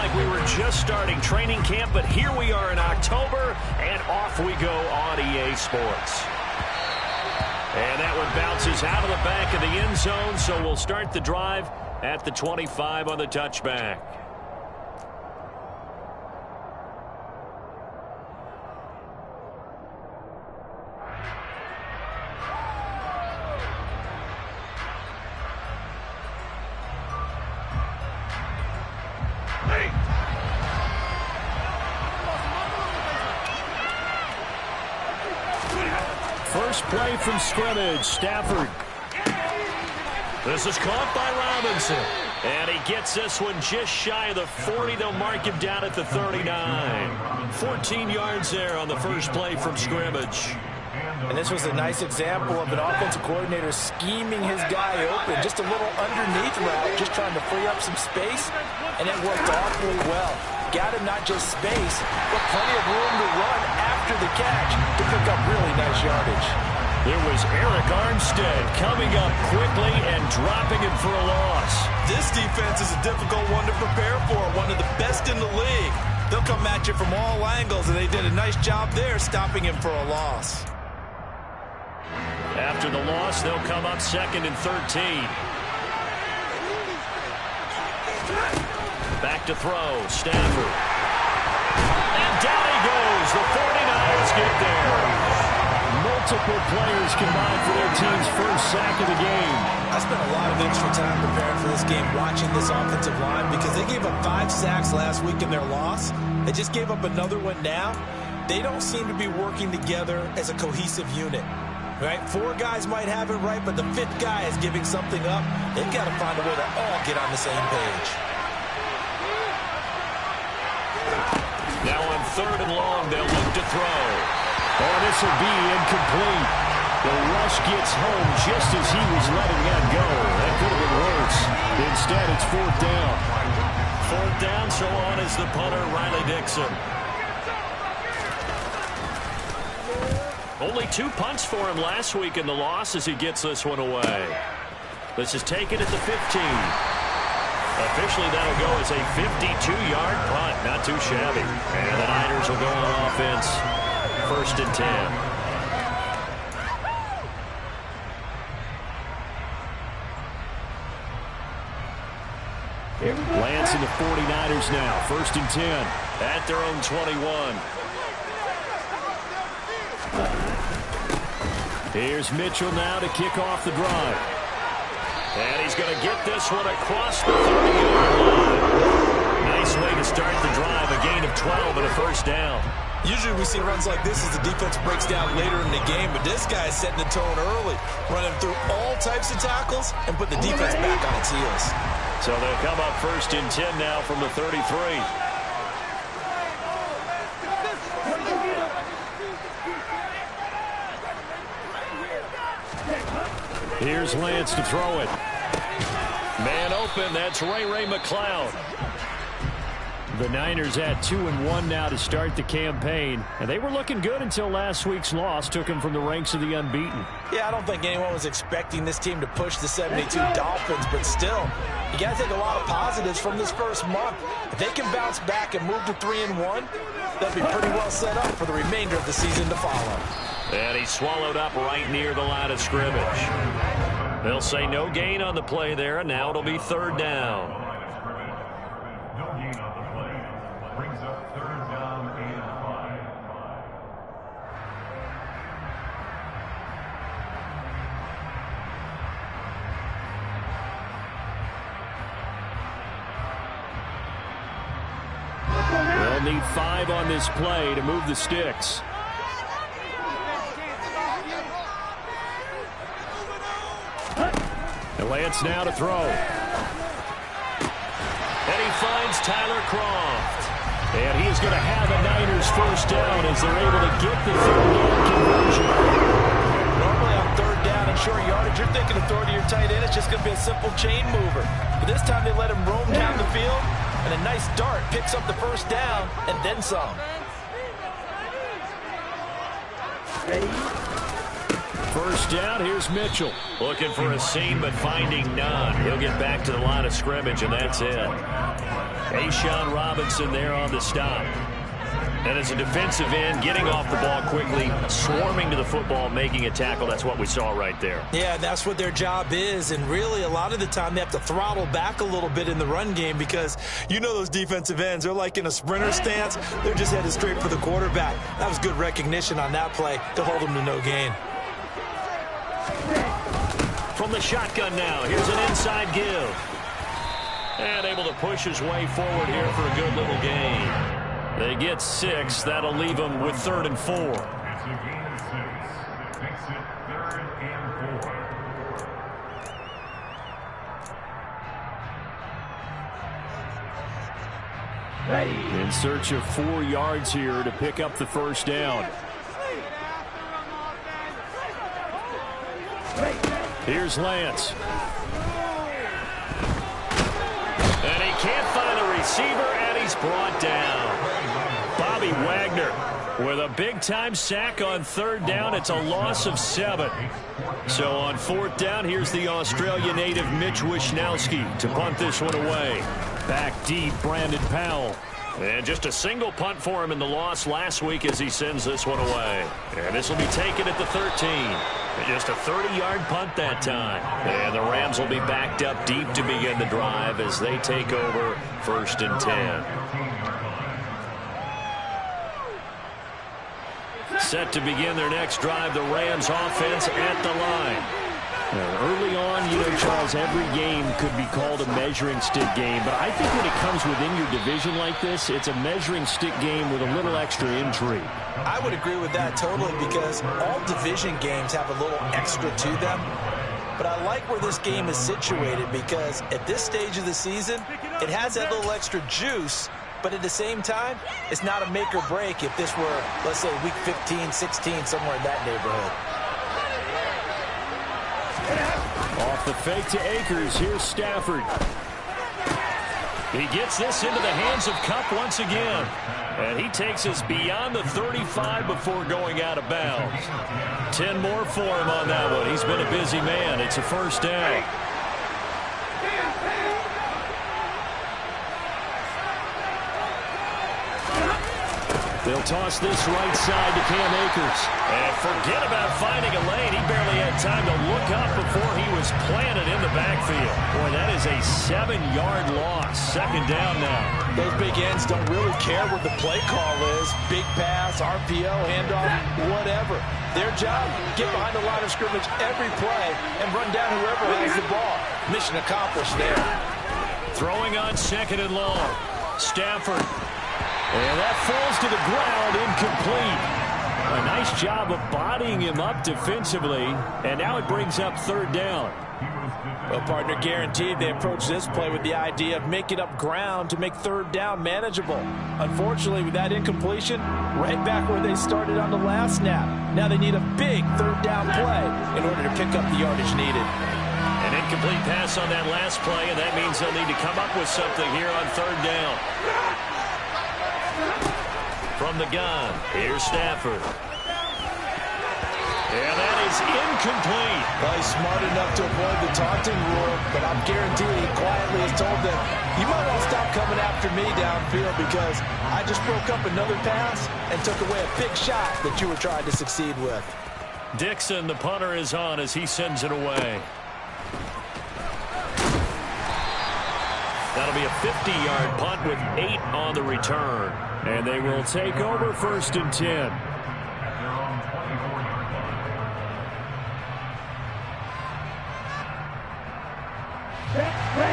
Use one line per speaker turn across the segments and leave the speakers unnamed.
like we were just starting training camp, but here we are in October, and off we go on EA Sports. And that one bounces out of the back of the end zone, so we'll start the drive at the 25 on the touchback. First play from scrimmage, Stafford. This is caught by Robinson. And he gets this one just shy of the 40. They'll mark him down at the 39. 14 yards there on the first play from scrimmage.
And this was a nice example of an offensive coordinator scheming his guy open. Just a little underneath route, just trying to free up some space. And it worked awfully well. Got him not just space, but plenty of room to run after the catch to pick up really nice yardage.
There was Eric Armstead coming up quickly and dropping him for a loss.
This defense is a difficult one to prepare for, one of the best in the league. They'll come at you from all angles, and they did a nice job there stopping him for a loss.
After the loss, they'll come up 2nd and 13. Back to throw, Stafford. And down he goes. The 49ers get there. Multiple players combined for their team's first sack of the game.
I spent a lot of extra time preparing for this game, watching this offensive line, because they gave up 5 sacks last week in their loss. They just gave up another one now. They don't seem to be working together as a cohesive unit. Right? 4 guys might have it right, but the 5th guy is giving something up. They've got to find a way to all get on the same page.
Now on 3rd and long, they'll look to throw. Oh, this will be incomplete. The rush gets home just as he was letting that go. That could have been worse. Instead, it's 4th down. 4th down, so on is the punter, Riley Dixon. Only 2 punts for him last week in the loss as he gets this one away. This is taken at the 15. Officially, that'll go as a 52-yard punt. Not too shabby. And the Niners will go on offense. 1st and 10. Lance and the 49ers now. 1st and 10 at their own 21. Here's Mitchell now to kick off the drive. And he's going to get this one across the 30-yard line. Nice way to start the drive. A gain of 12 and a 1st down.
Usually we see runs like this as the defense breaks down later in the game, but this guy is setting the tone early, running through all types of tackles and put the defense back on its heels.
So they'll come up 1st and 10 now from the 33. Here's Lance to throw it. Man open, that's Ray McCloud. The Niners at 2-1 now to start the campaign. And they were looking good until last week's loss took them from the ranks of the unbeaten.
Yeah, I don't think anyone was expecting this team to push the 72 Dolphins, but still, you got to take a lot of positives from this first month. If they can bounce back and move to 3-1, they'll be pretty well set up for the remainder of the season to follow.
And he's swallowed up right near the line of scrimmage. They'll say no gain on the play there, and now it'll be 3rd down. They'll need 5 on this play to move the sticks. And Lance now to throw. And he finds Tyler Kroft. And he is going to have a Niners 1st down as they're able to get the 3rd down conversion.
Normally on 3rd down and short yardage, you're thinking of throw to your tight end. It's just going to be a simple chain mover. But this time they let him roam down the field. And a nice dart picks up the 1st down and then some.
First down, here's Mitchell. Looking for a seam, but finding none. He'll get back to the line of scrimmage, and that's it. Ashawn Robinson there on the stop. And as a defensive end, getting off the ball quickly, swarming to the football, making a tackle, that's what we saw right there.
Yeah, that's what their job is. And really, a lot of the time, they have to throttle back a little bit in the run game because you know those defensive ends, they're like in a sprinter stance. They're just headed straight for the quarterback. That was good recognition on that play to hold them to no gain.
From the shotgun now, here's an inside give. And able to push his way forward here for a good little gain. They get 6. That'll leave them with 3rd and 4.
It's a gain of 6. Makes it 3rd and 4.
In search of 4 yards here to pick up the first down. Here's Lance. And he can't find the receiver, and he's brought down. Bobby Wagner with a big-time sack on 3rd down. It's a loss of 7. So on 4th down, here's the Australia native Mitch Wishnowski to punt this one away. Back deep, Brandon Powell. And just a single punt for him in the loss last week as he sends this one away. And this will be taken at the 13. Just a 30-yard punt that time. And the Rams will be backed up deep to begin the drive as they take over 1st and 10. Set to begin their next drive, the Rams offense at the line. Early on, you know, Charles, every game could be called a measuring stick game. But I think when it comes within your division like this, it's a measuring stick game with a little extra intrigue.
I would agree with that totally because all division games have a little extra to them. But I like where this game is situated because at this stage of the season, it has that little extra juice. But at the same time, it's not a make or break if this were, let's say, week 15, 16, somewhere in that neighborhood.
Off the fake to Akers, here's Stafford. He gets this into the hands of Kupp once again. And he takes us beyond the 35 before going out of bounds. 10 more for him on that one. He's been a busy man. It's a 1st down. They'll toss this right side to Cam Akers. And forget about finding a lane. He barely had time to look up before he was planted in the backfield. Boy, that is a 7-yard loss. 2nd down now.
Those big ends don't really care what the play call is. Big pass, RPO, handoff, whatever. Their job, get behind the line of scrimmage every play and run down whoever has the ball. Mission accomplished there.
Throwing on 2nd and long. Stafford. And that falls to the ground, incomplete. A nice job of bodying him up defensively, and now it brings up 3rd down.
Well, partner, guaranteed they approach this play with the idea of making up ground to make 3rd down manageable. Unfortunately, with that incompletion, right back where they started on the last snap. Now they need a big 3rd down play in order to pick up the yardage needed.
An incomplete pass on that last play, and that means they'll need to come up with something here on 3rd down. From the gun, here's Stafford. And that is incomplete.
Well, he's smart enough to avoid the taunting rule, but I'm guaranteed he quietly has told them, you might want to stop coming after me downfield because I just broke up another pass and took away a big shot that you were trying to succeed with.
Dixon, the punter, is on as he sends it away. That'll be a 50-yard punt with 8 on the return. And they will take over 1st and 10.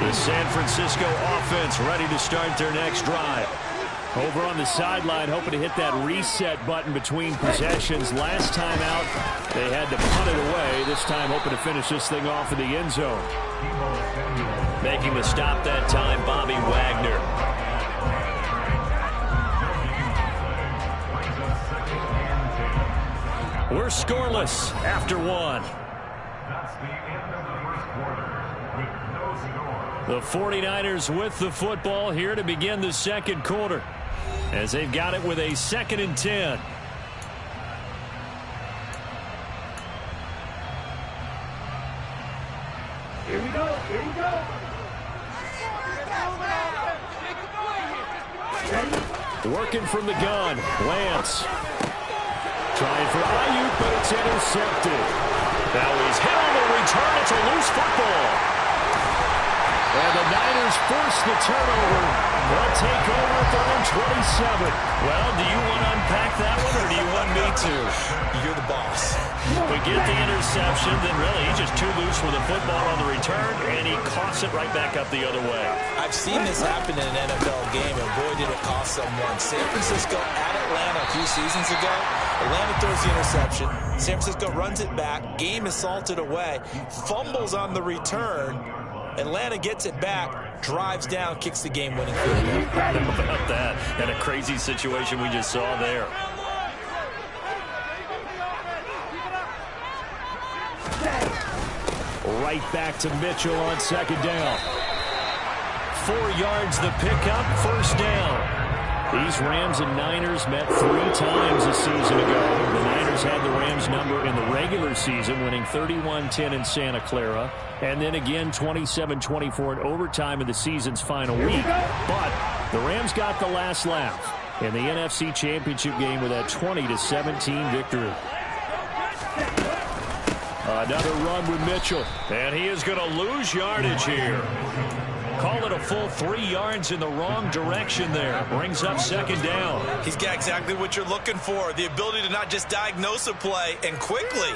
The San Francisco offense ready to start their next drive. Over on the sideline, hoping to hit that reset button between possessions. Last time out, they had to punt it away. This time, hoping to finish this thing off in the end zone. Making the stop that time, Bobby Wagner. We're scoreless after 1.
That's the end of the 1st quarter with no score.
The 49ers with the football here to begin the 2nd quarter as they've got it with a 2nd and 10.
Here we go. Here we go.
Working from the gun, Lance. Trying for Ayuk, but it's intercepted. Now he's hit on the return. It's a loose football. And the Niners force the turnover. They'll take over at their own 27. Well, do you want to unpack that one, or do you want me to?
You're the boss.
We get the interception, then really he's just too loose with the football on the return, and he coughs it right back up the other way.
I've seen this happen in an NFL game, and boy, did it cost someone. San Francisco at Atlanta a few seasons ago. Atlanta throws the interception. San Francisco runs it back. Game is salted away. Fumbles on the return. Atlanta gets it back, drives down, kicks the game-winning field goal.
How about that? And a crazy situation we just saw there. Right back to Mitchell on second down. 4 yards the pickup, first down. These Rams and Niners met 3 times a season ago. The Niners had the Rams number in the regular season, winning 31-10 in Santa Clara. And then again 27-24 in overtime in the season's final week. But the Rams got the last laugh in the NFC Championship game with that 20-17 victory. Another run with Mitchell. And he is going to lose yardage here. Call it a full 3 yards in the wrong direction there. Brings up second down.
He's got exactly what you're looking for. The ability to not just diagnose a play and quickly,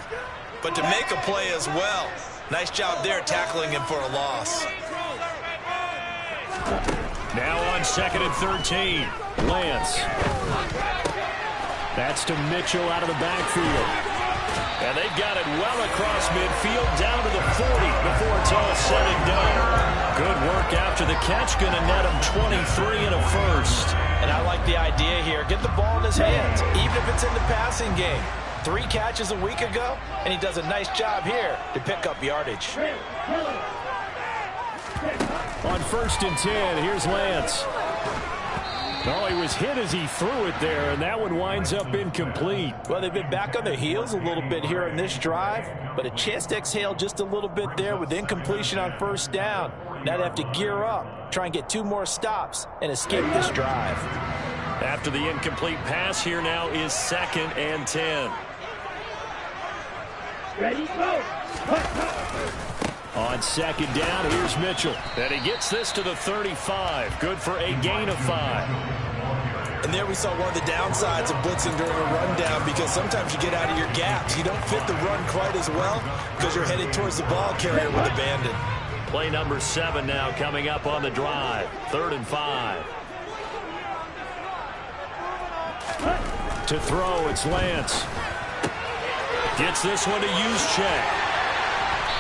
but to make a play as well. Nice job there tackling him for a loss.
Now on second and 13. Lance. That's to Mitchell out of the backfield. And they've got it well across midfield down to the 40 before it's all said and done. Good work after the catch. Going to net him 23 and a first.
And I like the idea here. Get the ball in his hands, even if it's in the passing game. 3 catches a week ago, and he does a nice job here to pick up yardage.
On first and 10, here's Lance. Oh, he was hit as he threw it there, and that one winds up incomplete.
Well, they've been back on their heels a little bit here in this drive, but a chance to exhale just a little bit there with incompletion on first down. Now they have to gear up, try and get 2 more stops, and escape this drive.
After the incomplete pass, here now is second and 10.
Ready, go.
On second down, here's Mitchell. And he gets this to the 35. Good for a gain of 5.
And there we saw one of the downsides of blitzing during a rundown, because sometimes you get out of your gaps. You don't fit the run quite as well because you're headed towards the ball carrier with abandon.
Play number 7 now coming up on the drive. 3rd and 5. To throw, it's Lance. Gets this one to Juszczyk.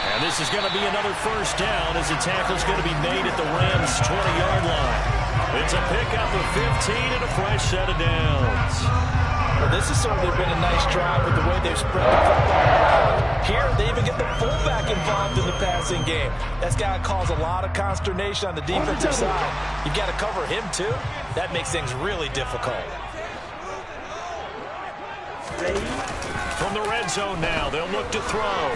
And this is going to be another first down as the tackle's going to be made at the Rams' 20-yard line. It's a pickup of 15 and a fresh set of downs.
Well, this has certainly been a nice drive with the way they've spread the football around. Here, they even get the fullback involved in the passing game. That's got to cause a lot of consternation on the defensive side. You've got to cover him, too. That makes things really difficult.
From the red zone now, they'll look to throw.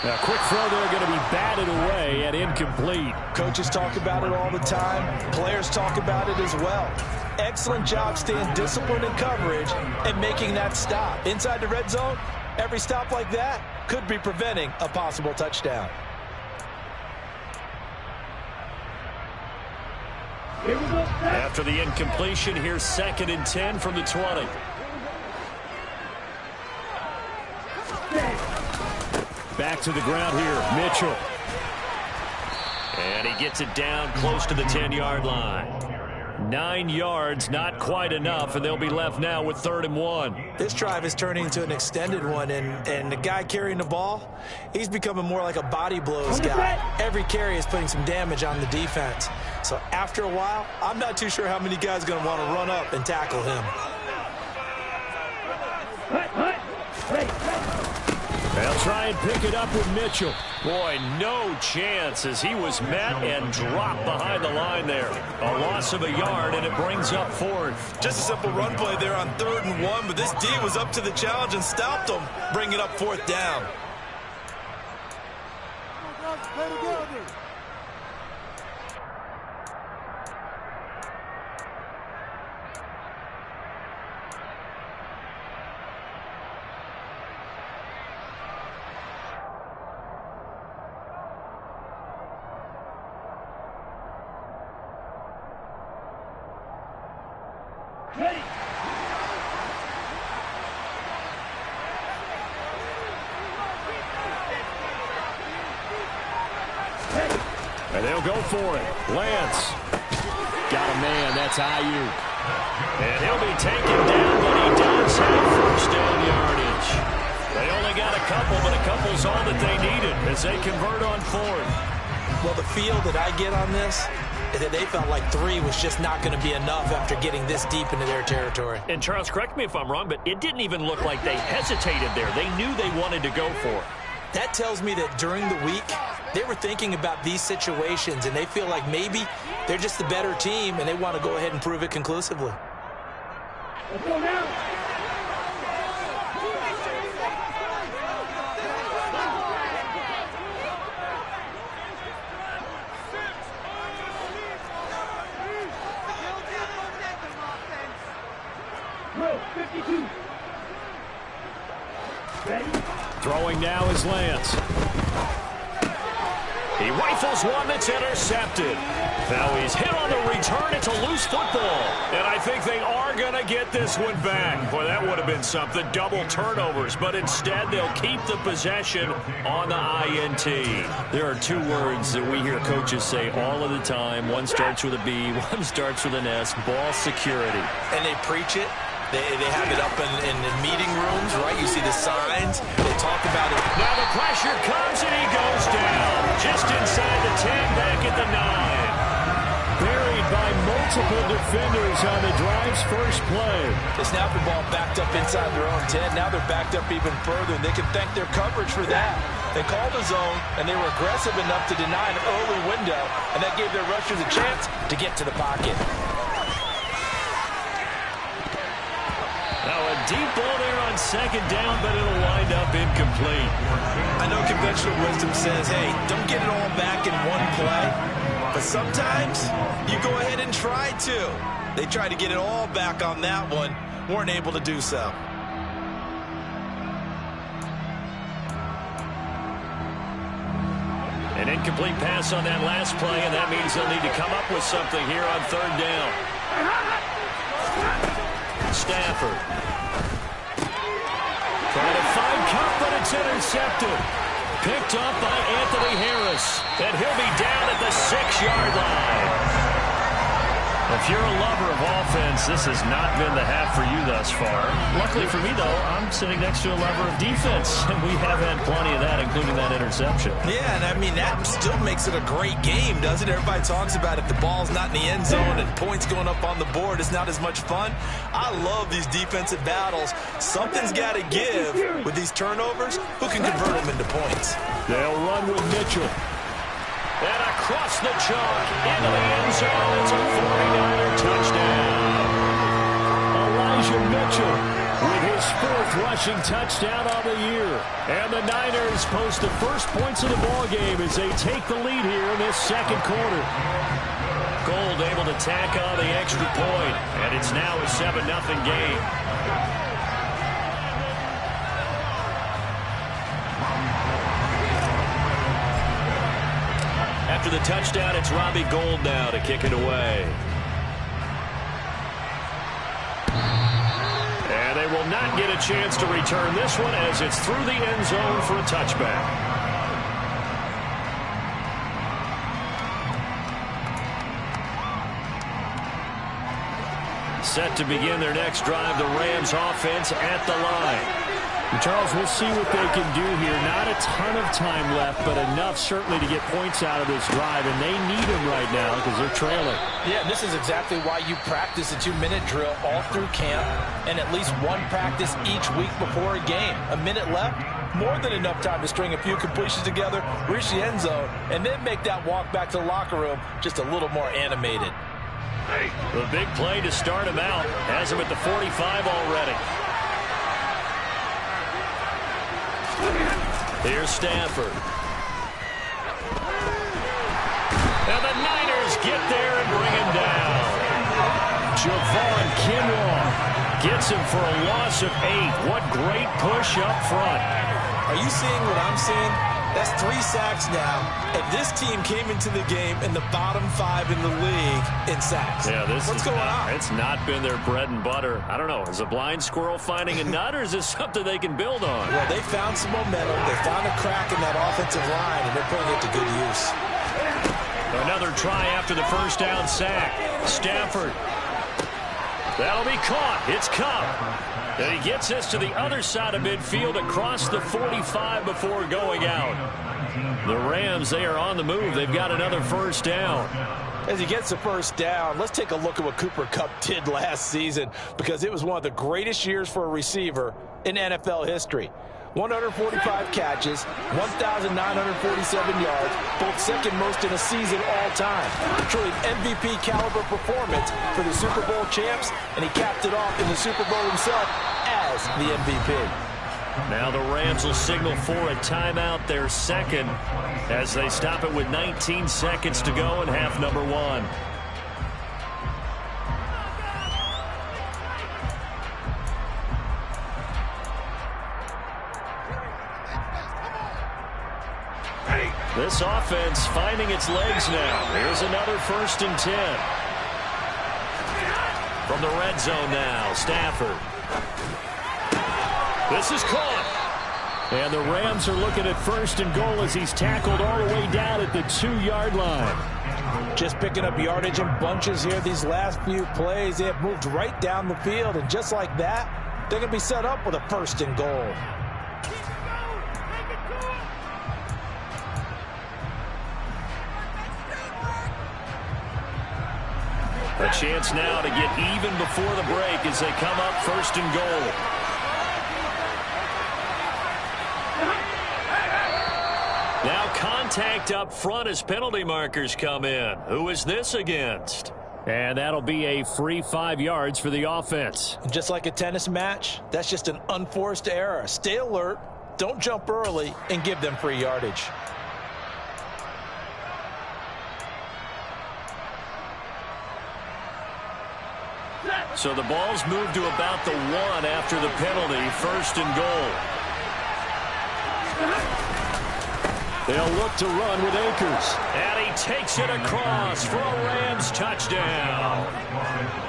A quick throw there going to be batted away at incomplete.
Coaches talk about it all the time. Players talk about it as well. Excellent job staying disciplined in coverage and making that stop. Inside the red zone, every stop like that could be preventing a possible touchdown.
After the incompletion, here's 2nd and 10 from the 20. Back to the ground here, Mitchell. And he gets it down close to the 10-yard line. 9 yards, not quite enough, and they'll be left now with 3rd and 1.
This drive is turning into an extended one, and the guy carrying the ball, he's becoming more like a body blows guy. Every carry is putting some damage on the defense. So after a while, I'm not too sure how many guys are going to want to run up and tackle him.
They'll try and pick it up with Mitchell. Boy, no chance as he was met and dropped behind the line there. A loss of a yard, and it brings up 4th.
Just a simple run play there on 3rd and 1, but this D was up to the challenge and stopped him, bringing up 4th down.
And they'll go for it. Lance. Got a man. That's IU. And he'll be taken down, but he does have first down yardage. They only got a couple, but a couple's all that they needed as they convert on fourth.
Well, the feel that I get on this is that they felt like 3 was just not going to be enough after getting this deep into their territory.
And Charles, correct me if I'm wrong, but it didn't even look like they hesitated there. They knew they wanted to go for it.
That tells me that during the week, they were thinking about these situations, and they feel like maybe they're just the better team, and they want to go ahead and prove it conclusively.
Let's go now.
Throwing now is Lance. He rifles one that's intercepted. Now he's hit on the return. It's a loose football. And I think they are going to get this one back. Boy, that would have been something. Double turnovers. But instead, they'll keep the possession on the INT. There are 2 words that we hear coaches say all of the time. One starts with a B, one starts with an S. Ball security.
And they preach it. They have it up in meeting rooms, right? You see the signs. They talk about it.
Now the pressure comes, and he goes down. Just inside the 10, back at the 9. Buried by multiple defenders on the drive's first play.
They snap the ball backed up inside their own 10. Now they're backed up even further, and they can thank their coverage for that. They called the zone, and they were aggressive enough to deny an early window, and that gave their rushers a chance to get to the pocket.
Now a deep ball there on second down, but it'll wind up incomplete.
I know conventional wisdom says, hey, don't get it all back in one play. But sometimes you go ahead and try to. They tried to get it all back on that one. Weren't able to do so.
An incomplete pass on that last play, and that means they'll need to come up with something here on third down. Stafford. Trying to find Cup, but it's intercepted. Picked up by Anthony Harris. And he'll be down at the 6-yard line. If you're a lover of offense, this has not been the half for you thus far. Luckily for me, though, I'm sitting next to a lover of defense, and we have had plenty of that, including that interception.
Yeah, and I mean, that still makes it a great game, doesn't it? Everybody talks about if the ball's not in the end zone and points going up on the board, it's not as much fun. I love these defensive battles. Something's got to give with these turnovers. Who can convert them into points?
They'll run with Mitchell. And across the chalk, into the end zone. It's a 49er touchdown. Elijah Mitchell with his 4th rushing touchdown of the year. And the Niners post the first points of the ballgame as they take the lead here in this second quarter. Gold able to tack on the extra point, and it's now a 7-0 game. After the touchdown, it's Robbie Gould now to kick it away. And they will not get a chance to return this one as it's through the end zone for a touchback. Set to begin their next drive, the Rams offense at the line. Charles, we'll see what they can do here. Not a ton of time left, but enough certainly to get points out of this drive, and they need them right now because they're trailing.
Yeah, this is exactly why you practice a 2-minute drill all through camp and at least one practice each week before a game. A minute left, more than enough time to string a few completions together, reach the end zone, and then make that walk back to the locker room just a little more animated.
The big play to start him out has him at the 45 already. Here's Stafford. And the Niners get there and bring him down. Javon Kinlaw gets him for a loss of 8. What great push up front.
Are you seeing what I'm seeing? That's 3 sacks now, and this team came into the game in the bottom 5 in the league in sacks.
Yeah,
What's going on?
It's not been their bread and butter. I don't know. Is a blind squirrel finding a nut, or is this something they can build on?
Well, they found some momentum. They found a crack in that offensive line, and they're putting it to good use.
Another try after the first down sack. Stafford. That'll be caught. It's Cup. And he gets this to the other side of midfield across the 45 before going out. The Rams, they are on the move. They've got another first down.
As he gets the first down, let's take a look at what Cooper Kupp did last season, because it was one of the greatest years for a receiver in NFL history. 145 catches, 1,947 yards, both second most in a season all time. Truly an MVP caliber performance for the Super Bowl champs, and he capped it off in the Super Bowl himself as the MVP.
Now the Rams will signal for a timeout, their second, as they stop it with 19 seconds to go in half number 1. This offense finding its legs now. Here's another 1st and 10. From the red zone now, Stafford. This is caught. And the Rams are looking at 1st and goal as he's tackled all the way down at the 2-yard line.
Just picking up yardage in bunches here these last few plays. They have moved right down the field, and just like that, they're going to be set up with a 1st and goal.
A chance now to get even before the break as they come up 1st and goal. Now contact up front as penalty markers come in. Who is this against? And that'll be a free 5 yards for the offense.
Just like a tennis match, that's just an unforced error. Stay alert, don't jump early, and give them free yardage.
So the ball's moved to about the 1 after the penalty, 1st and goal. They'll look to run with Akers. And he takes it across for a Rams touchdown.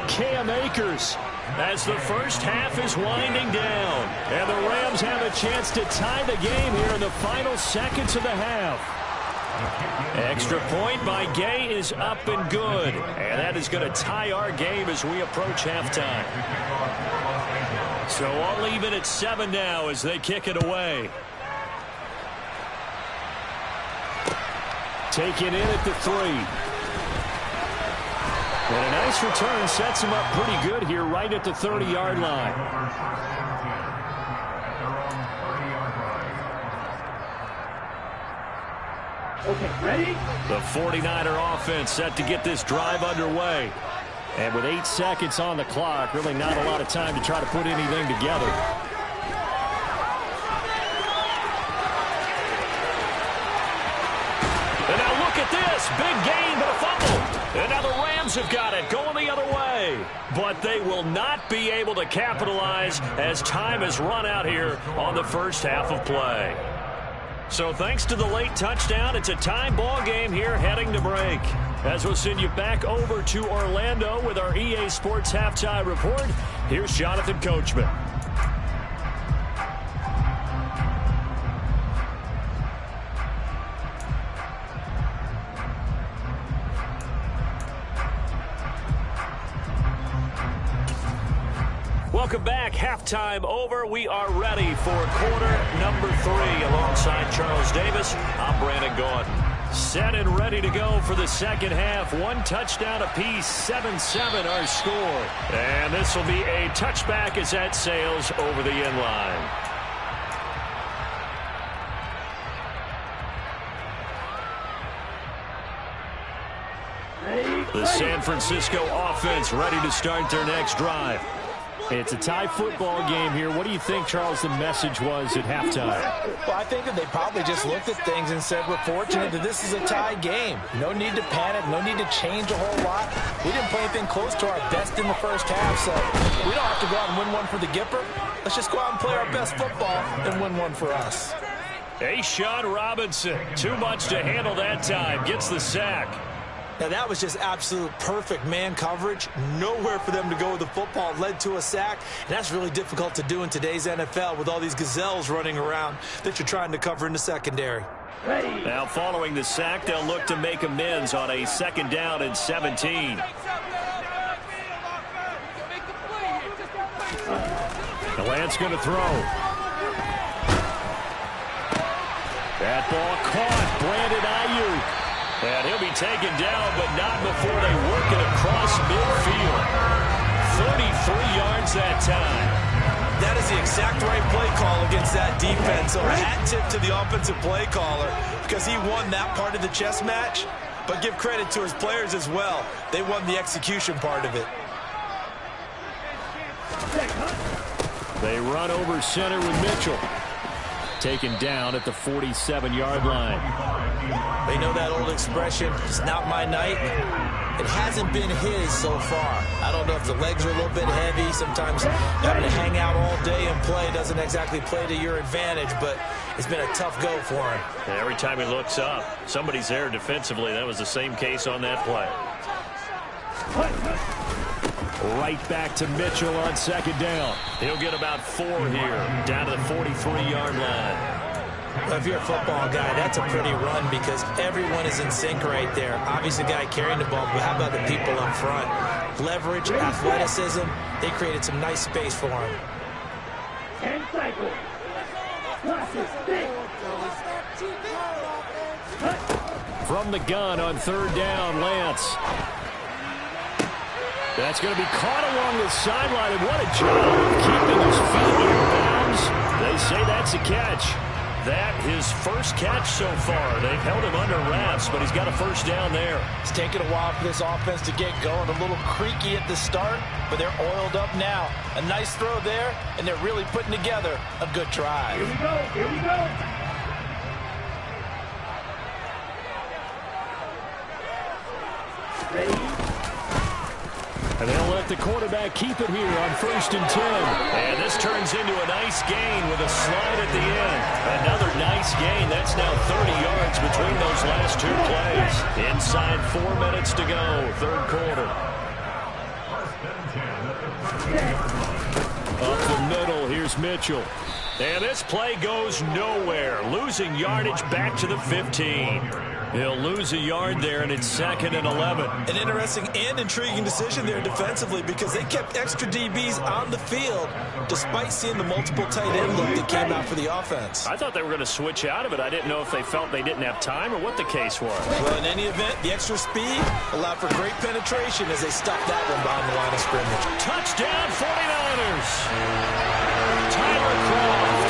Cam Akers as the first half is winding down. And the Rams have a chance to tie the game here in the final seconds of the half. Extra point by Gay is up and good. And that is going to tie our game as we approach halftime. So all even at 7 now as they kick it away. Taken in at the 3. And a nice return sets him up pretty good here right at the 30-yard line.
Okay, ready?
The 49er offense set to get this drive underway. And with 8 seconds on the clock, really not a lot of time to try to put anything together. And now look at this. Big gain, but a fumble. And now the Rams have got it going the other way. But they will not be able to capitalize as time has run out here on the first half of play. So thanks to the late touchdown, it's a tie ball game here heading to break. As we'll send you back over to Orlando with our EA Sports Halftime Report, here's Jonathan Coachman. Welcome back. Halftime over. We are ready for quarter number 3 alongside Charles Davis. I'm Brandon Gordon. Set and ready to go for the second half. 1 touchdown apiece, 7-7 our score. And this will be a touchback as that sails over the end line. The San Francisco offense ready to start their next drive. It's a tie football game here. What do you think, Charles, the message was at halftime?
Well, I think that they probably just looked at things and said, we're fortunate that this is a tie game. No need to panic. No need to change a whole lot. We didn't play anything close to our best in the first half, so we don't have to go out and win one for the Gipper. Let's just go out and play our best football and win one for us.
A'Shawn Robinson, too much to handle that time, gets the sack.
Now, that was just absolute perfect man coverage. Nowhere for them to go with the football. Led to a sack, and that's really difficult to do in today's NFL with all these gazelles running around that you're trying to cover in the secondary.
Now, following the sack, they'll look to make amends on a 2nd down and 17. The Lance going to throw. That ball caught. Brandon Ayuk. And he'll be taken down, but not before they work it across midfield. 33 yards that time.
That is the exact right play call against that defense. So hat tip to the offensive play caller because he won that part of the chess match. But give credit to his players as well. They won the execution part of it.
They run over center with Mitchell. Taken down at the 47-yard line.
They know that old expression, it's not my night. It hasn't been his so far. I don't know if the legs are a little bit heavy. Sometimes having to hang out all day and play doesn't exactly play to your advantage, but it's been a tough go for him.
And every time he looks up, somebody's there defensively. That was the same case on that play. Right back to Mitchell on 2nd down. He'll get about 4 here, down to the 43-yard line.
Well, if you're a football guy, that's a pretty run because everyone is in sync right there. Obviously, the guy carrying the ball, but how about the people up front? Leverage, athleticism, they created some nice space for him.
10 cycles. Plus is 6.
From the gun on 3rd down, Lance. That's going to be caught along the sideline, and what a job of keeping his feet in bounds. They say that's a catch. That his first catch so far. They've held him under wraps, but he's got a 1st down there.
It's taken a while for this offense to get going. A little creaky at the start, but they're oiled up now. A nice throw there, and they're really putting together a good drive.
Here we go. Here we go. Ready?
And they'll let the quarterback keep it here on 1st and 10. And this turns into a nice gain with a slide at the end. Another nice gain. That's now 30 yards between those last 2 plays. Inside 4 minutes to go, 3rd quarter. Up the middle, here's Mitchell. And this play goes nowhere. Losing yardage back to the 15. He'll lose a yard there, and it's 2nd and 11.
An interesting and intriguing decision there defensively because they kept extra DBs on the field despite seeing the multiple tight end look that came out for the offense.
I thought they were going to switch out of it. I didn't know if they felt they didn't have time or what the case was.
Well, in any event, the extra speed allowed for great penetration as they stuffed that one behind the line of scrimmage.
Touchdown, 49ers! Tyler Croft,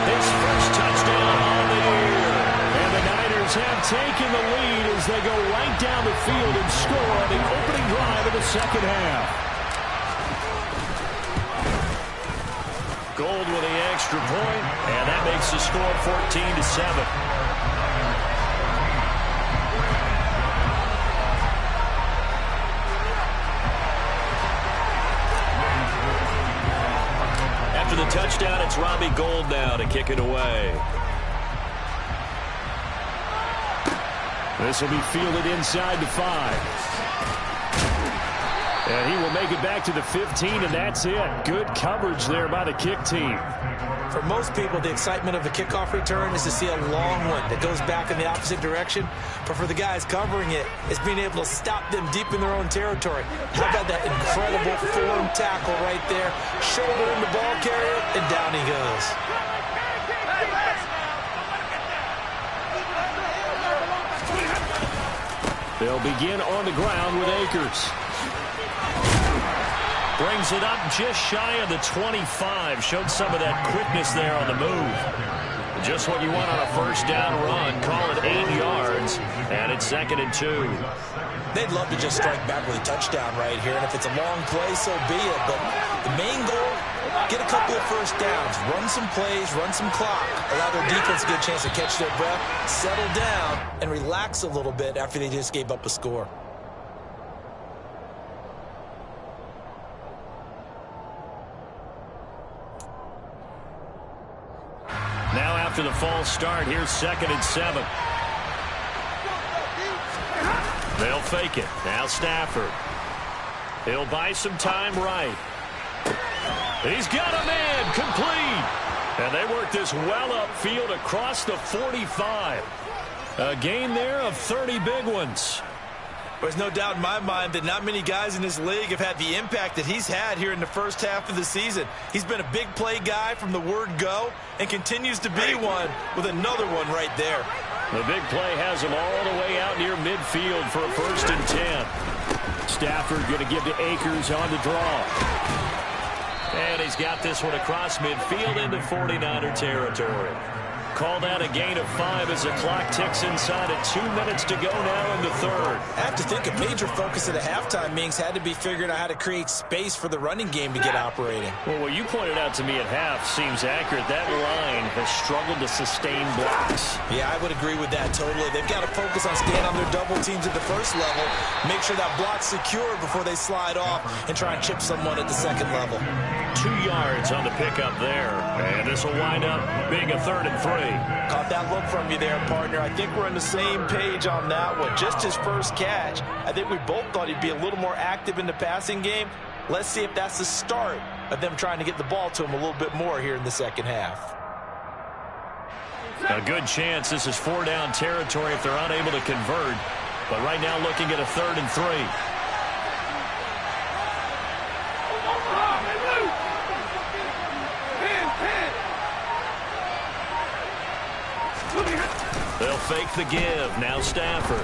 his first touchdown on the year. And the Niners have taken the lead as they go right down the field and score on the opening drive of the 2nd half. Gold with the extra point, and that makes the score 14-7. After the touchdown, it's Robbie Gould now to kick it away. This will be fielded inside the 5. And he will make it back to the 15, and that's it. Good coverage there by the kick team.
For most people, the excitement of a kickoff return is to see a long one that goes back in the opposite direction. But for the guys covering it, it's being able to stop them deep in their own territory. How about that incredible form tackle right there? Shoulder in the ball carrier, and down he goes.
They'll begin on the ground with Akers. Brings it up just shy of the 25. Showed some of that quickness there on the move. Just what you want on a first down run. Call it 8 yards, and it's 2nd and 2.
They'd love to just strike back with a touchdown right here, and if it's a long play, so be it. But the main goal, get a couple of first downs, run some plays, run some clock, allow their defense to get a chance to catch their breath, settle down, and relax a little bit after they just gave up a score.
Now after the false start. Here's 2nd and 7. They'll fake it. Now Stafford. He'll buy some time right. He's got a man complete. And they work this well upfield across the 45. A gain there of 30 big ones.
There's no doubt in my mind that not many guys in this league have had the impact that he's had here in the first half of the season. He's been a big play guy from the word go and continues to be one with another one right there.
The big play has him all the way out near midfield for a 1st and 10. Stafford going to give to Akers on the draw. And he's got this one across midfield into 49er territory. Call that a gain of 5 as the clock ticks inside at 2 minutes to go now in the 3rd.
I have to think a major focus at the halftime means had to be figuring out how to create space for the running game to get operating.
Well, what you pointed out to me at half seems accurate. That line has struggled to sustain blocks.
Yeah, I would agree with that totally. They've got to focus on staying on their double teams at the first level, make sure that block's secure before they slide off and try and chip someone at the second level.
2 yards on the pickup there, and this will wind up being a 3rd and 3.
Caught that look from you there, partner. I think we're on the same page on that one. Just his first catch. I think we both thought he'd be a little more active in the passing game. Let's see if that's the start of them trying to get the ball to him a little bit more here in the second half.
A good chance this is 4-down territory if they're unable to convert. But right now looking at a 3rd and 3. They'll fake the give. Now Stafford.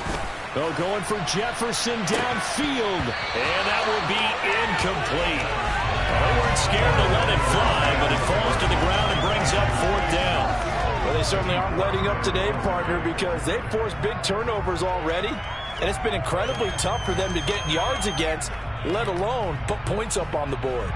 Oh, going for Jefferson downfield. And that will be incomplete. Well, they weren't scared to let it fly, but it falls to the ground and brings up 4th down.
Well, they certainly aren't letting up today, partner, because they've forced big turnovers already. And it's been incredibly tough for them to get yards against, let alone put points up on the board.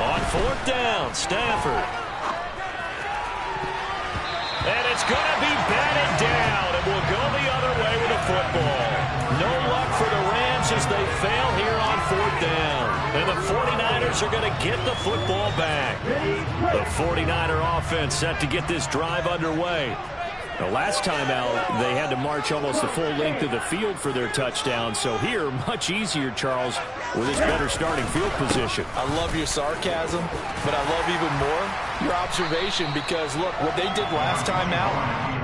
On 4th down, Stafford. And it's going to be batted down, and we'll go the other way with the football. No luck for the Rams as they fail here on 4th down. And the 49ers are going to get the football back. The 49er offense set to get this drive underway. The last time out, they had to march almost the full length of the field for their touchdown. So here, much easier, Charles, with this better starting field position.
I love your sarcasm, but I love even more your observation because, look, what they did last time out,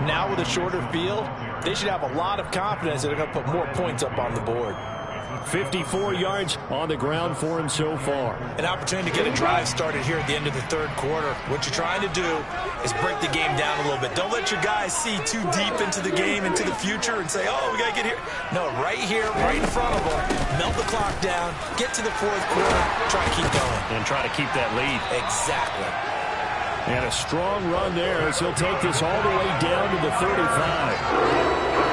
now with a shorter field, they should have a lot of confidence that they're going to put more points up on the board.
54 yards on the ground for him so far.
An opportunity to get a drive started here at the end of the 3rd quarter. What you're trying to do is break the game down a little bit. Don't let your guys see too deep into the game, into the future, and say, oh, we got to get here. No, right here, right in front of them. Melt the clock down, get to the 4th quarter, try to keep going.
And try to keep that lead.
Exactly.
And a strong run there as he'll take this all the way down to the 35.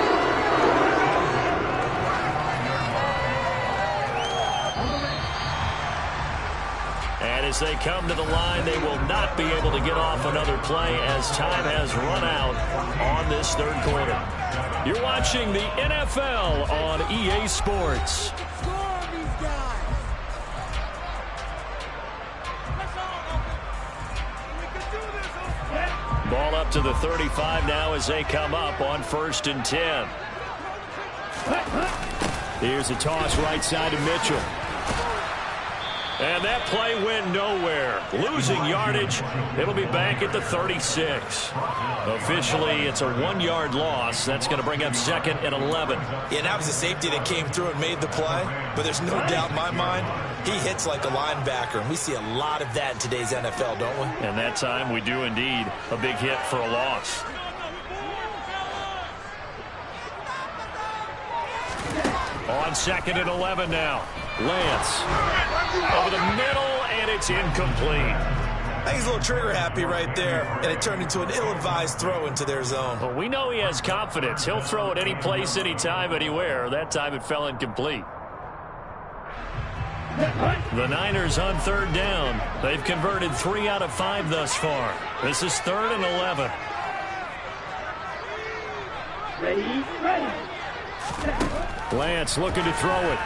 And as they come to the line, they will not be able to get off another play as time has run out on this 3rd quarter. You're watching the NFL on EA Sports. Ball up to the 35 now as they come up on 1st and 10. Here's a toss right side to Mitchell. And that play went nowhere. Losing yardage. It'll be back at the 36. Officially, it's a 1-yard loss. That's going to bring up 2nd and 11.
Yeah, that was a safety that came through and made the play. But there's no doubt in my mind, he hits like a linebacker. And we see a lot of that in today's NFL, don't we?
And that time we do indeed. A big hit for a loss. On 2nd and 11 now. Lance over the middle, and it's incomplete.
I think he's a little trigger happy right there, and it turned into an ill-advised throw into their zone.
Well, we know he has confidence. He'll throw it any place, anytime, anywhere. That time it fell incomplete. The Niners on third down. They've converted 3 out of 5 thus far. This is 3rd and 11.
Ready, ready.
Lance looking to throw it.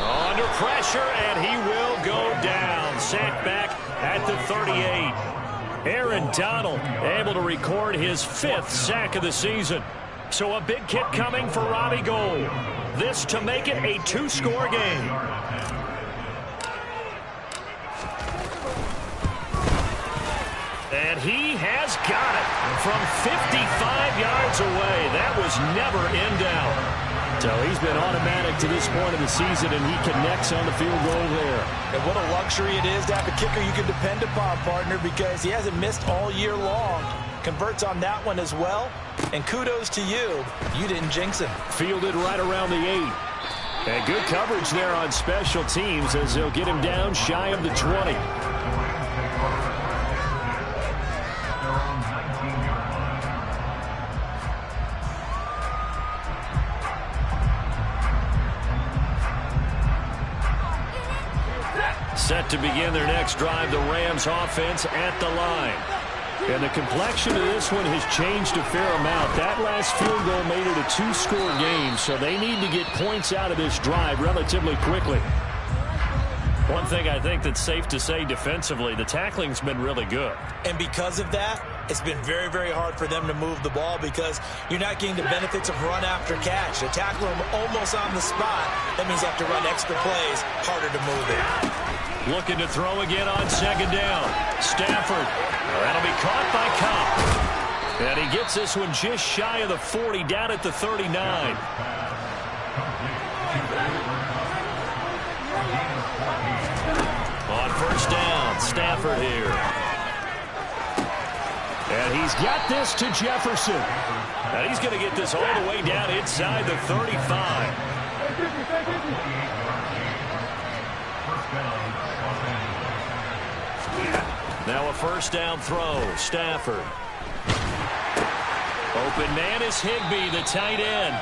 Under pressure, and he will go down. Sacked back at the 38. Aaron Donald able to record his 5th sack of the season. So a big kick coming for Robbie Gould. This to make it a 2-score game. And he has got it from 55 yards away. That was never in doubt. So he's been automatic to this point of the season, and he connects on the field goal there.
And what a luxury it is to have a kicker you can depend upon, partner, because he hasn't missed all year long. Converts on that one as well. And kudos to you. You didn't jinx him.
Fielded right around the 8. And good coverage there on special teams as they'll get him down shy of the 20. Set to begin their next drive, the Rams offense at the line. And the complexion of this one has changed a fair amount. That last field goal made it a 2-score game, so they need to get points out of this drive relatively quickly. One thing I think that's safe to say defensively, the tackling's been really good.
And because of that, it's been very, very hard for them to move the ball because you're not getting the benefits of run after catch. They tackle them almost on the spot. That means you have to run extra plays, harder to move it.
Looking to throw again on second down. Stafford. That'll be caught by Cobb. And he gets this one just shy of the 40, down at the 39. On first down, Stafford here. And he's got this to Jefferson. And he's going to get this all the way down inside the 35. Now a first down throw. Stafford. Open man is Higbee, the tight end.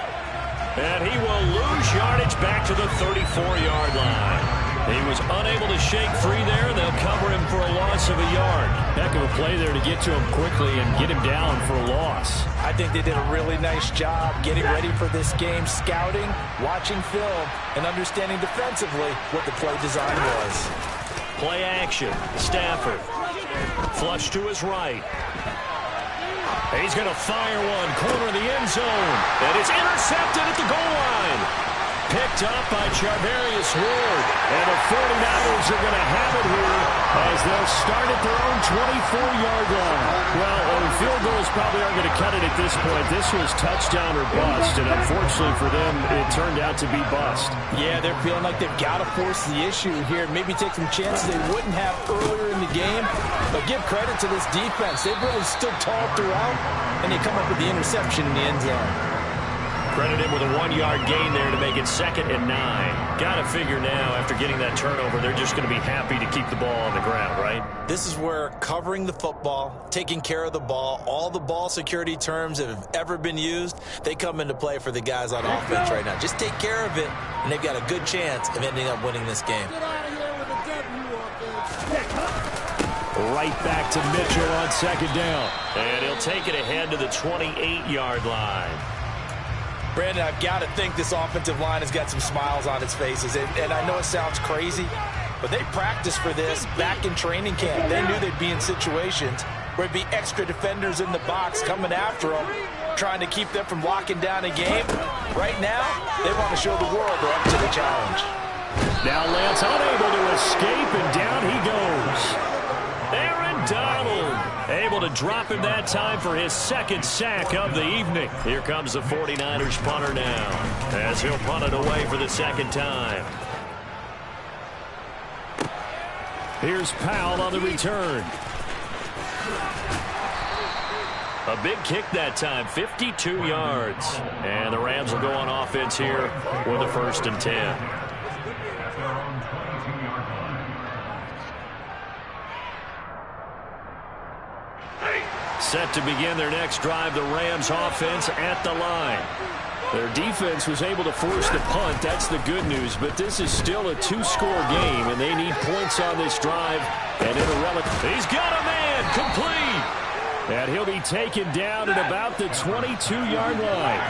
And he will lose yardage back to the 34-yard line. He was unable to shake free there. They'll cover him for a loss of a yard. Heck of a play there to get to him quickly and get him down for a loss.
I think they did a really nice job getting ready for this game, scouting, watching film, and understanding defensively what the play design was.
Play action. Stafford. Flush to his right. He's going to fire one. Corner of the end zone. And it's intercepted at the goal line. Picked up by Charvarius Ward. And the 49ers are going to have it here as they'll start at their own 24-yard line. Well, field goals probably aren't going to cut it at this point. This was touchdown or bust, and unfortunately for them, it turned out to be bust.
Yeah, they're feeling like they've got to force the issue here. Maybe take some chances they wouldn't have earlier in the game. But give credit to this defense. They've really stood tall throughout, and they come up with the interception in the end zone.
Credit him with a 1-yard gain there to make it 2nd and 9. Got to figure now, after getting that turnover, they're just going to be happy to keep the ball on the ground, right?
This is where covering the football, taking care of the ball, all the ball security terms that have ever been used, they come into play for the guys on offense right now. Just take care of it, and they've got a good chance of ending up winning this game.
Right back to Mitchell on second down. And he'll take it ahead to the 28-yard line.
Brandon, I've got to think this offensive line has got some smiles on its faces. And I know it sounds crazy, but they practiced for this back in training camp. They knew they'd be in situations where it'd be extra defenders in the box coming after them, trying to keep them from locking down a game. Right now, they want to show the world they're up to the challenge.
Now Lance unable to escape, and down he goes. Aaron Donald able to drop him that time for his 2nd sack of the evening. Here comes the 49ers punter now as he'll punt it away for the 2nd time. Here's Powell on the return. A big kick that time, 52 yards. And the Rams will go on offense here with a 1st and 10. Set to begin their next drive, the Rams offense at the line. Their defense was able to force the punt. That's the good news. But this is still a two-score game, and they need points on this drive. And in a he's got a man complete. And he'll be taken down at about the 22-yard line.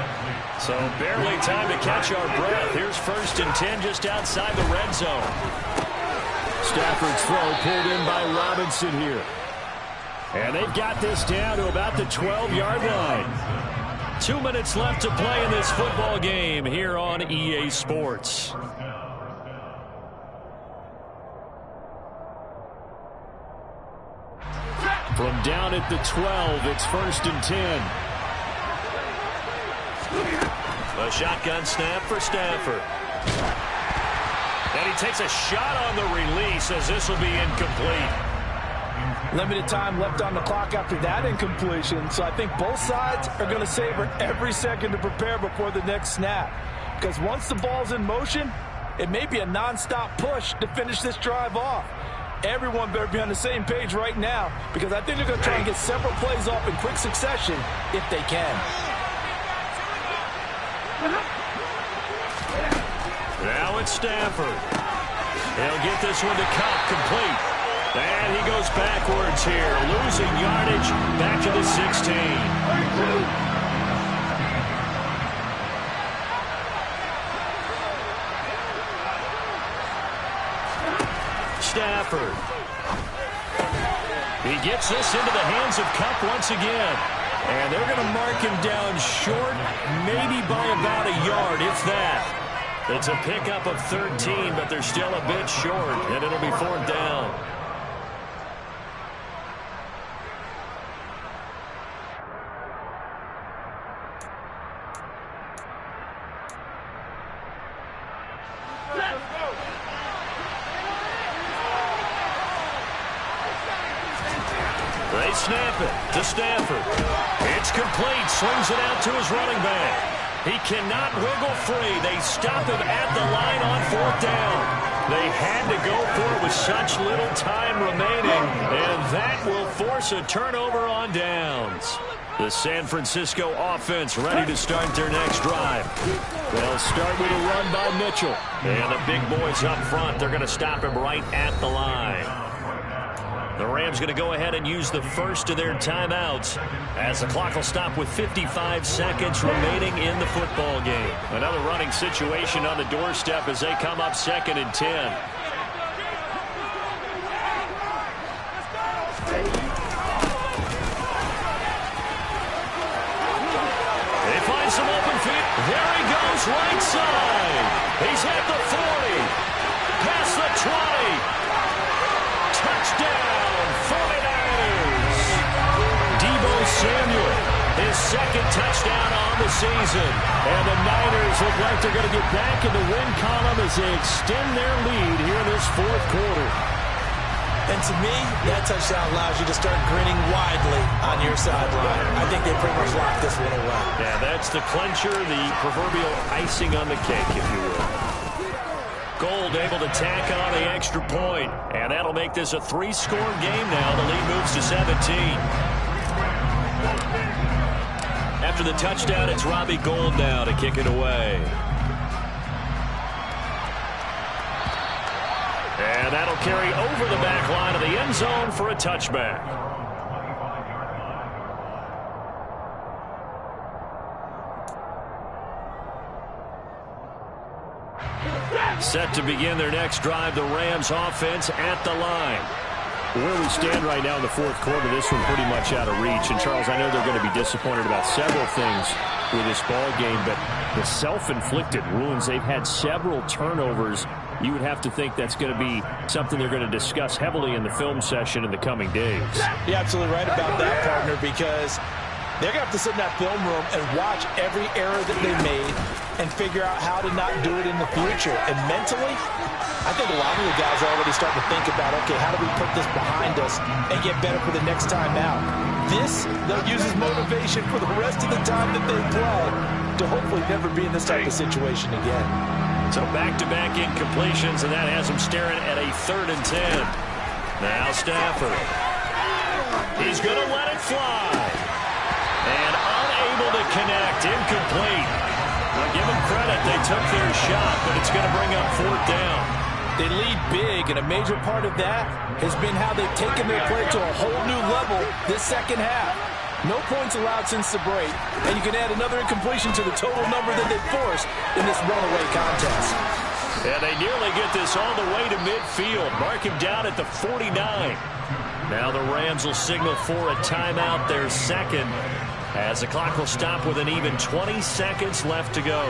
So barely time to catch our breath. Here's 1st and 10 just outside the red zone. Stafford's throw pulled in by Robinson here. And they've got this down to about the 12-yard line. 2 minutes left to play in this football game here on EA Sports. From down at the 12, it's 1st and 10. A shotgun snap for Stafford. And he takes a shot on the release as this will be incomplete.
Limited time left on the clock after that incompletion, so I think both sides are going to savor every second to prepare before the next snap. Because once the ball's in motion, it may be a non-stop push to finish this drive off. Everyone better be on the same page right now, because I think they're going to try and get several plays off in quick succession if they can.
Now it's Stafford. He'll get this one to Cup complete. And he goes backwards here, losing yardage back to the 16. Stafford. He gets this into the hands of Cup once again. And they're going to mark him down short, maybe by about a yard, if that. It's a pickup of 13, but they're still a bit short, and it'll be 4th down. They snap it to Stafford. It's complete. Swings it out to his running back. He cannot wiggle free. They stop him at the line on 4th down. They had to go for it with such little time remaining, and that will force a turnover on downs. The San Francisco offense ready to start their next drive. They'll start with a run by Mitchell. And the big boys up front, they're going to stop him right at the line. The Rams going to go ahead and use the first of their timeouts as the clock will stop with 55 seconds remaining in the football game. Another running situation on the doorstep as they come up 2nd and 10. They find some open feet. There he goes, right side. He's at the 40, past the 20. Touchdown, 49ers. Deebo Samuel, his 2nd touchdown on the season. And the Niners look like they're going to get back in the win column as they extend their lead here in this 4th quarter.
And to me, that touchdown allows you to start grinning widely on your sideline. I think they pretty much locked this one away.
Yeah, that's the clincher, the proverbial icing on the cake, if you will. Gold able to tack on the extra point, and that'll make this a 3-score game now. The lead moves to 17. After the touchdown, it's Robbie Gould now to kick it away. And that'll carry over the back line of the end zone for a touchback. Set to begin their next drive, the Rams offense at the line. Where we stand right now in the 4th quarter, this one pretty much out of reach. And, Charles, I know they're going to be disappointed about several things with this ball game, but the self-inflicted wounds, they've had several turnovers. You would have to think that's going to be something they're going to discuss heavily in the film session in the coming days.
You're absolutely right about that, partner, because they're going to have to sit in that film room and watch every error that they made and figure out how to not do it in the future. And mentally, I think a lot of the guys are already starting to think about, okay, how do we put this behind us and get better for the next time out? This, they'll use as motivation for the rest of the time that they play to hopefully never be in this type of situation again.
So back-to-back incompletions, and that has them staring at a 3rd and 10. Now Stafford. He's going to let it fly. And unable to connect. Incomplete. Now give them credit. They took their shot, but it's going to bring up 4th down.
They lead big, and a major part of that has been how they've taken their play to a whole new level this second half. No points allowed since the break, and you can add another incompletion to the total number that they forced in this runaway contest.
And they nearly get this all the way to midfield. Mark him down at the 49. Now the Rams will signal for a timeout, their second, as the clock will stop with an even 20 seconds left to go.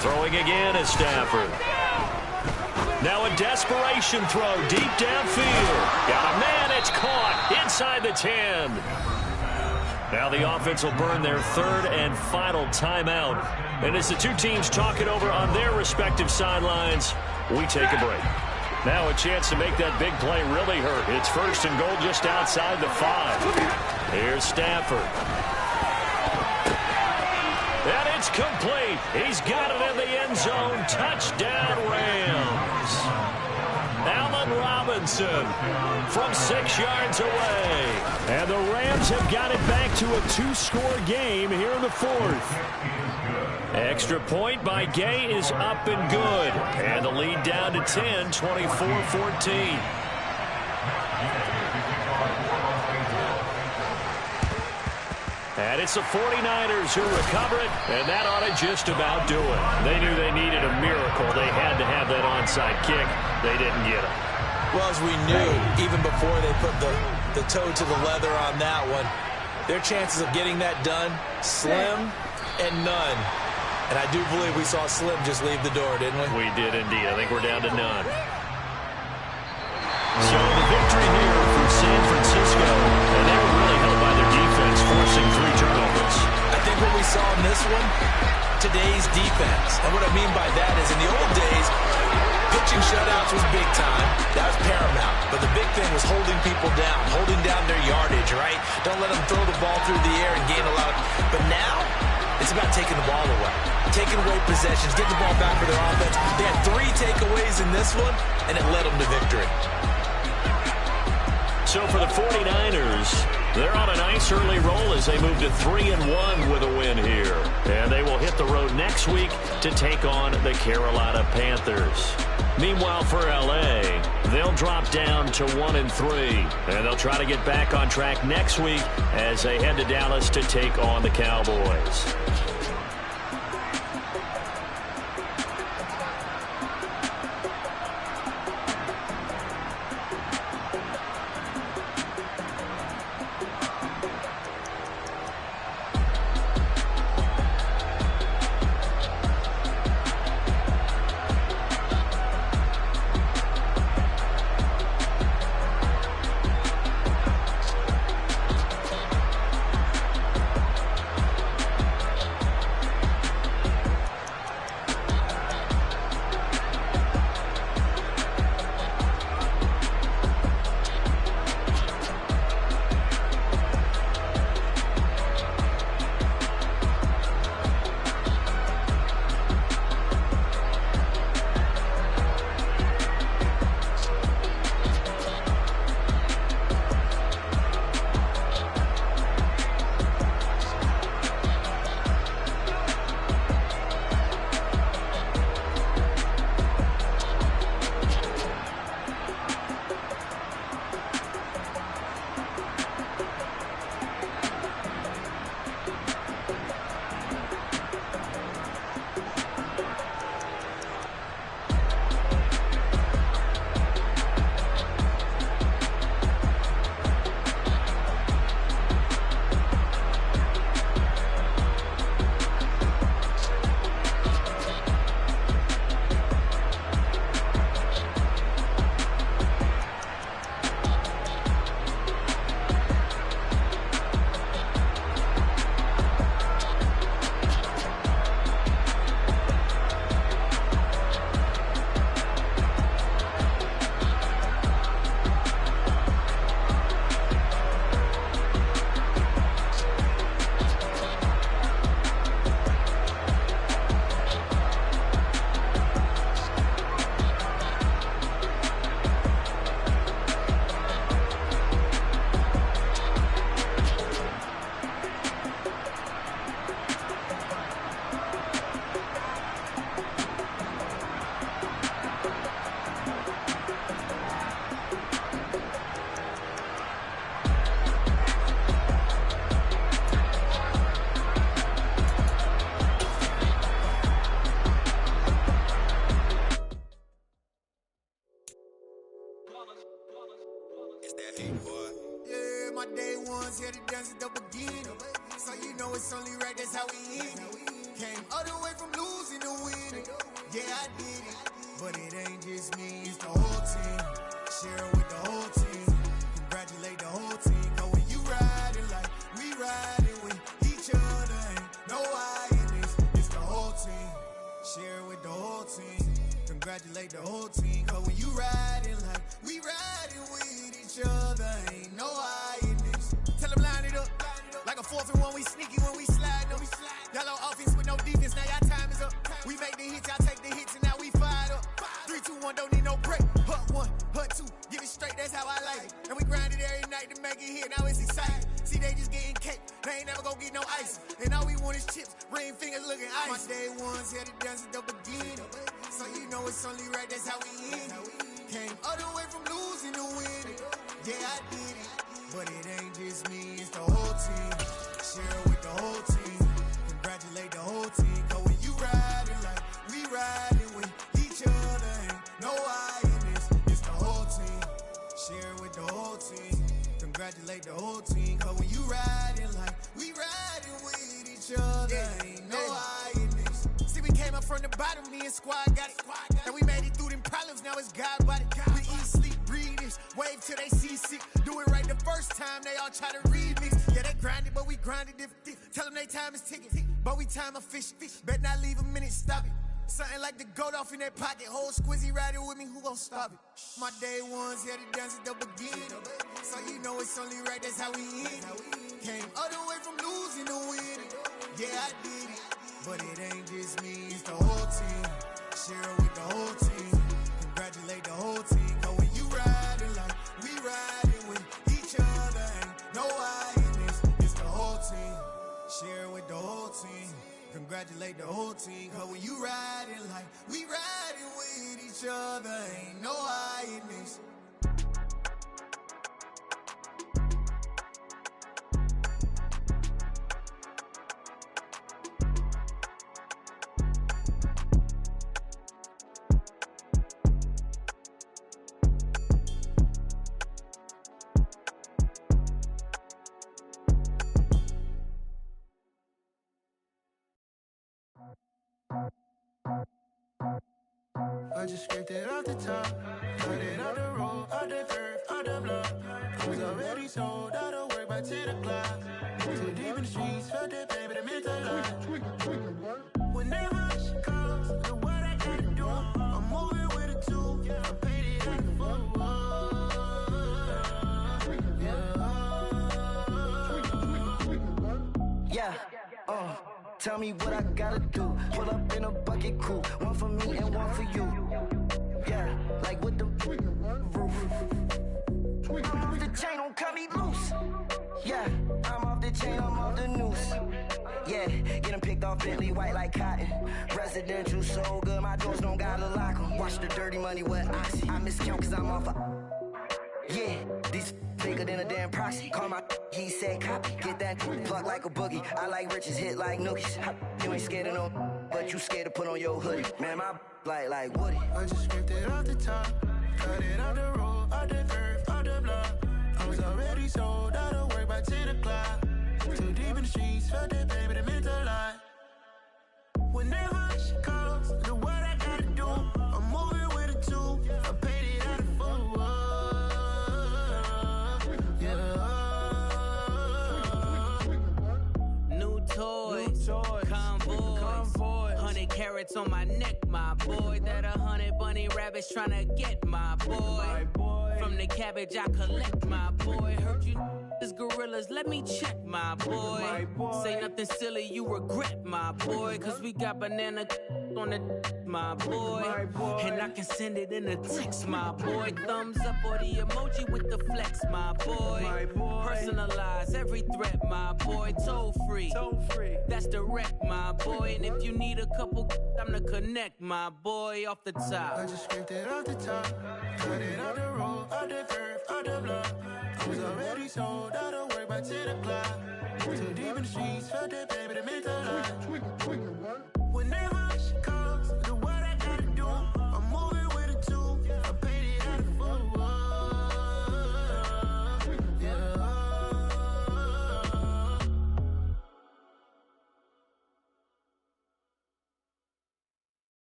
Throwing again is Stafford. Now a desperation throw deep downfield. Got a man, it's caught inside the 10. Now the offense will burn their 3rd and final timeout. And as the two teams talk it over on their respective sidelines, we take a break. Now a chance to make that big play really hurt. It's 1st and goal just outside the 5. Here's Stafford. And it's complete. He's got it in the end zone. Touchdown, Rams. Allen Robinson from 6 yards away. And the Rams have got it back to a 2-score game here in the 4th. Extra point by Gay is up and good. And the lead down to 10, 24-14. And it's the 49ers who recover it, and that ought to just about do it. They knew they needed a miracle. They had to have that onside kick. They didn't get it.
Well, as we knew, even before they put the toe to the leather on that one, their chances of getting that done, slim and none. And I do believe we saw Slim just leave the door, didn't we?
We did indeed. I think we're down to none. So the victory here for San Francisco, and they were really helped by their defense, forcing 3 turnovers.
I think what we saw in this one, today's defense. And what I mean by that is in the old days, pitching shutouts was big time. That was paramount. But the big thing was holding people down, holding down their yardage, right? Don't let them throw the ball through the air and gain a lot. But now, it's about taking the ball away. Taking away possessions, get the ball back for their offense. They had 3 takeaways in this one, and it led them to victory.
So for the 49ers, they're on a nice early roll as they move to 3-1 with a win here. And they will hit the road next week to take on the Carolina Panthers. Meanwhile, for LA, they'll drop down to 1-3. And they'll try to get back on track next week as they head to Dallas to take on the Cowboys.
to dance at the beginning. So you know it's only right, that's how we end it. Came all the way from losing to winning. Yeah, I did it, but it ain't just me, it's the whole team. Share it with the whole team. Congratulate the whole team. Cause when you riding like we riding with each other, ain't no I in this, it's the whole team. Share it with the whole team. Congratulate the whole team. Cause when you riding like we riding with each other, ain't no I in this. Tell them line it up. Like a 4th and 1, we sneaky when we slide them. Y'all on offense with no defense, now y'all time is up. We make the hits, y'all take the hits, and now we fired up. 3, 2, 1, don't need no break. Hut 1, hut 2, get it straight, that's how I like it. And we grind it every night to make it hit, now it's exciting. See, they just getting cake, they ain't never gonna get no ice. And all we want is chips, ring fingers looking ice. My day ones here to dance at the beginning. So you know it's only right, that's how we end it. Came all the way from losing to winning. Yeah, I did it, but it ain't just me, it's the whole team. Share it with the whole team. Congratulate the whole team. Cause when you riding like we riding with each other, ain't no I in this, it's the whole team. Share it with the whole team. Congratulate the whole team. Cause when you riding like we riding with each other, ain't no I in this. See, we came up from the bottom, me and squad got it. And we made it through them problems, now it's God body. We eat, sleep, breathe this, wave till they see sick. Do it right the first time, they all try to remix. Yeah, they grinded, but we grinded different. Tell them they time is ticking, but we time a fish. Bet not leave a minute, stop it. Something like the goat off in that pocket. Whole squizzy riding with me, who gon' stop it? My day ones here to dance at the beginning. So you know it's only right, that's how we end it. Came all the way from losing to winning. Yeah, I did it, but it ain't just me, it's the whole team. Share it with the whole team. Congratulate the whole team. Cause when you riding like we riding with each other, ain't no I in this, it's the whole team. Share it with the whole team. Congratulate the whole team. Cause when you riding like we riding with each other, ain't no I in this.
I just scraped it off the top, cut it off the road, off the curve, off the block. I was already sold out of work by 10 o'clock. Too deep in the streets, felt that pain, but it meant a lot. Whenever she calls, know what I gotta do. I'm moving with a two, I paid it out the full.
Tell me what I gotta do. Pull up in a bucket crew, one for me and one for you. Yeah, like with the roof. I'm off the chain, don't cut me loose. Yeah, I'm off the chain, I'm off the noose. Yeah, getting picked off Bentley white like cotton. Residential so good, my doors don't gotta lock 'em. Watch the dirty money with Oxy. I miscount cause I'm off yeah, these bigger than a damn proxy. Call my he said copy. Get that plug like a boogie. I like riches, hit like nookies. You ain't scared of no, but you scared to put on your hoodie. Man, my like Woody.
I just scraped it off the top, cut it off the road, off the curve, off the block. I was already sold out of work by 10 o'clock. Too deep in the streets, felt that pain, but it meant a lot. Whenever she calls, know what I gotta do. I'm moving with a two, I paid it out of full.
Convoy, 100 carats on my neck, my boy. That 100 bunny rabbits tryna get my boy. From the cabbage I collect, my boy. Heard you is gorillas, let me check, my boy. Say nothing silly, you regret, my boy. Cause we got banana on the my boy. And I can send it in a text, my boy. Thumbs up or the emoji with the flex, my boy. Personalize every threat, my boy. Toll free, that's direct, my boy. And if you need a couple, I'm the connect, my boy. Off the top,
I just scraped it off the top, cut it off the road, off the curve, off the block. I was already sold out of work by 10 o'clock. Too deep in the streets, felt that pain, but it meant a lot. Whenever she calls, know what I gotta do. I'm moving with a two, I paid it out of full.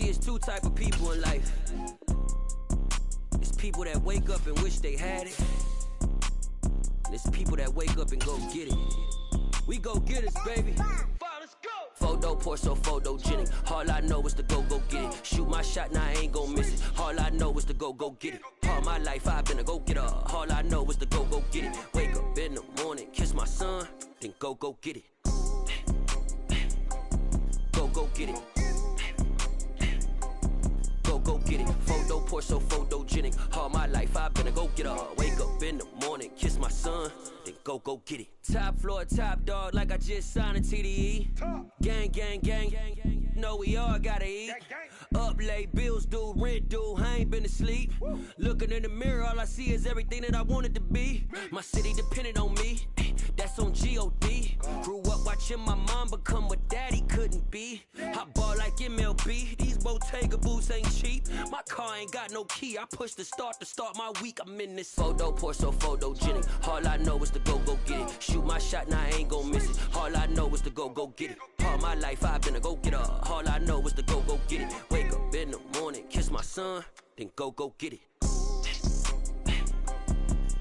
See, it's two type of people in life. It's people that wake up and wish they had it. And it's people that wake up and go get it. We go get it, baby. Photo poor, so photogenic. All I know is to go get it. Shoot my shot, now I ain't gon' miss it. All I know is to go get it. All my life I've been a go-getter. All I know is to go get it. Wake up in the morning, kiss my son, then go get it. Go get it. Go get it. Photo poor, so photogenic. All my life I've been a go-getter. Wake up in the morning, kiss my son, then go get it. Top floor, top dog, like I just signed a TDE. Gang, gang, gang, gang, gang. Know we all gotta eat. Up late, bills due, rent due, I ain't been asleep. Looking in the mirror, all I see is everything that I wanted to be. My city depended on me, that's on G.O.D. Grew up watching my mom become what daddy couldn't be. I ball like MLB, these Bottega boots ain't cheap. My car ain't got no key, I push the start to start my week. I'm in this photo poor, so photogenic. All I know is to go get it. Shoot my shot, now I ain't gon' miss it. All I know is to go get it. All my life I've been a go-getter. All I know is to go get it. Wake up in the morning, kiss my son, then go get it.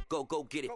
Go get it.